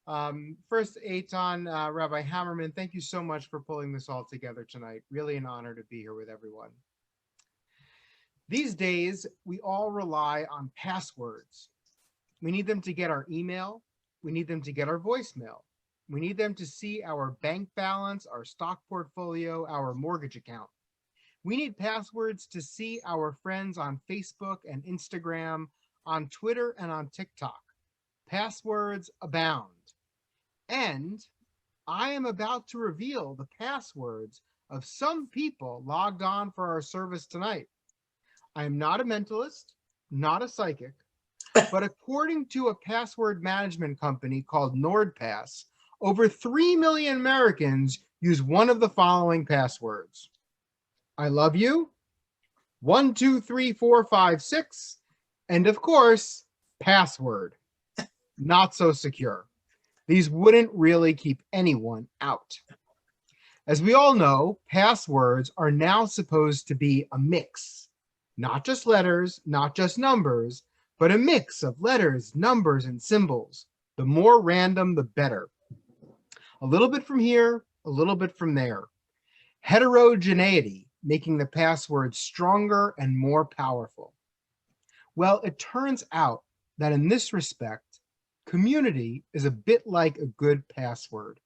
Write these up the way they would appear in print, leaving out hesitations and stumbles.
First, Eitan, Rabbi Hammerman, thank you so much for pulling this all together tonight. Really an honor to be here with everyone. These days, we all rely on passwords. We need them to get our email. We need them to get our voicemail. We need them to see our bank balance, our stock portfolio, our mortgage account. We need passwords to see our friends on Facebook and Instagram, on Twitter and on TikTok. Passwords abound. And I am about to reveal the passwords of some people logged on for our service tonight. I am not a mentalist, not a psychic, but according to a password management company called NordPass, over 3 million Americans use one of the following passwords. I love you, 1, 2, 3, 4, 5, 6, and of course, password. Not so secure. These wouldn't really keep anyone out. As we all know, passwords are now supposed to be a mix. Not just letters, not just numbers, but a mix of letters, numbers, and symbols. The more random, the better. A little bit from here, a little bit from there. Heterogeneity, making the password stronger and more powerful. Well, it turns out that in this respect, community is a bit like a good password.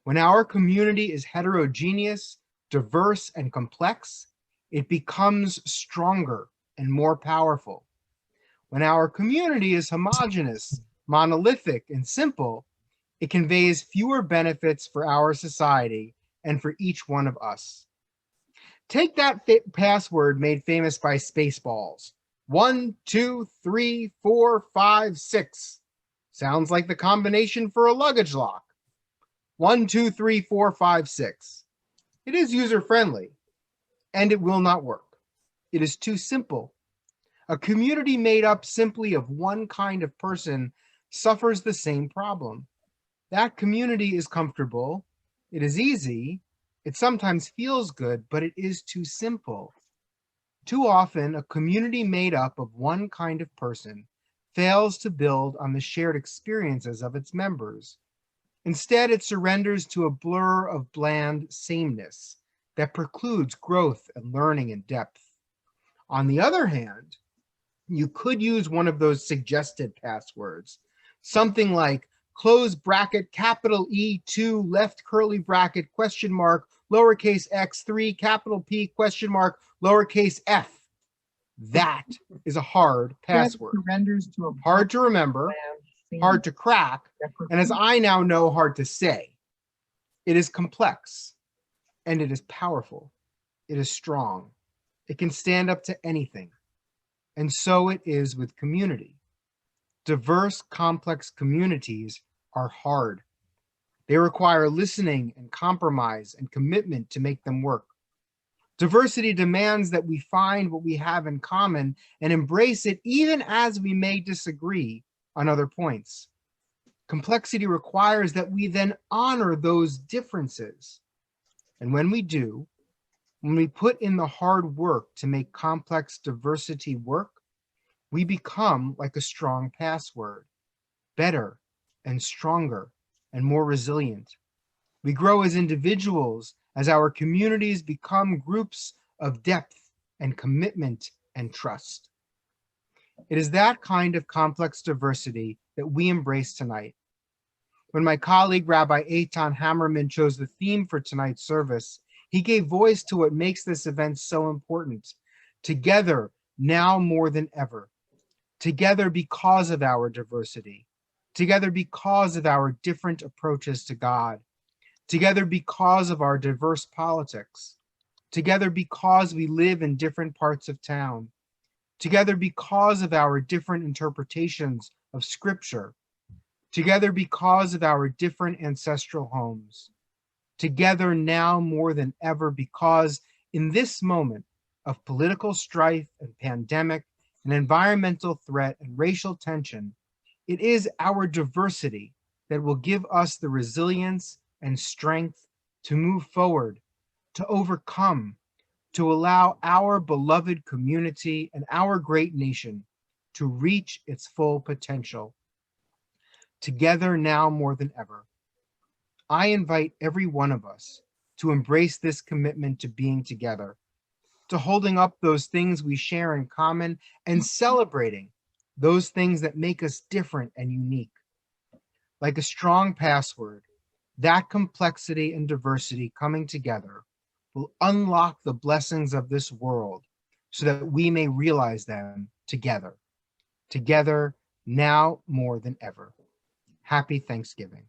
When our community is heterogeneous, diverse, and complex, it becomes stronger and more powerful. When our community is homogeneous, monolithic, and simple, it conveys fewer benefits for our society and for each one of us. Take that password made famous by Spaceballs. 1, 2, 3, 4, 5, 6. Sounds like the combination for a luggage lock. 1, 2, 3, 4, 5, 6. It is user-friendly, and it will not work. It is too simple. A community made up simply of one kind of person suffers the same problem. That community is comfortable, it is easy, it sometimes feels good, but it is too simple. Too often, a community made up of one kind of person fails to build on the shared experiences of its members. Instead, it surrenders to a blur of bland sameness that precludes growth and learning and depth. On the other hand, you could use one of those suggested passwords, something like close bracket, capital E2, left curly bracket, question mark, lowercase x3, capital P, question mark, lowercase f. That is a hard password. Hard to remember, hard to crack, and as I now know, hard to say. It is complex, and it is powerful. It is strong. It can stand up to anything. And so it is with community. Diverse, complex communities are hard. They require listening and compromise and commitment to make them work. Diversity demands that we find what we have in common and embrace it even as we may disagree on other points. Complexity requires that we then honor those differences. And when we do, when we put in the hard work to make complex diversity work, we become like a strong password, better and stronger and more resilient. We grow as individuals as our communities become groups of depth and commitment and trust. It is that kind of complex diversity that we embrace tonight. When my colleague Rabbi Eitan Hammerman chose the theme for tonight's service, he gave voice to what makes this event so important. Together, now more than ever. Together because of our diversity. Together because of our different approaches to God. Together because of our diverse politics. Together because we live in different parts of town. Together because of our different interpretations of Scripture. Together because of our different ancestral homes. Together now more than ever because in this moment of political strife and pandemic and environmental threat and racial tension, it is our diversity that will give us the resilience and strength to move forward, to overcome, to allow our beloved community and our great nation to reach its full potential. together now more than ever. I invite every one of us to embrace this commitment to being together, to holding up those things we share in common and celebrating those things that make us different and unique. Like a strong password, that complexity and diversity coming together will unlock the blessings of this world so that we may realize them together, together now more than ever. Happy Thanksgiving.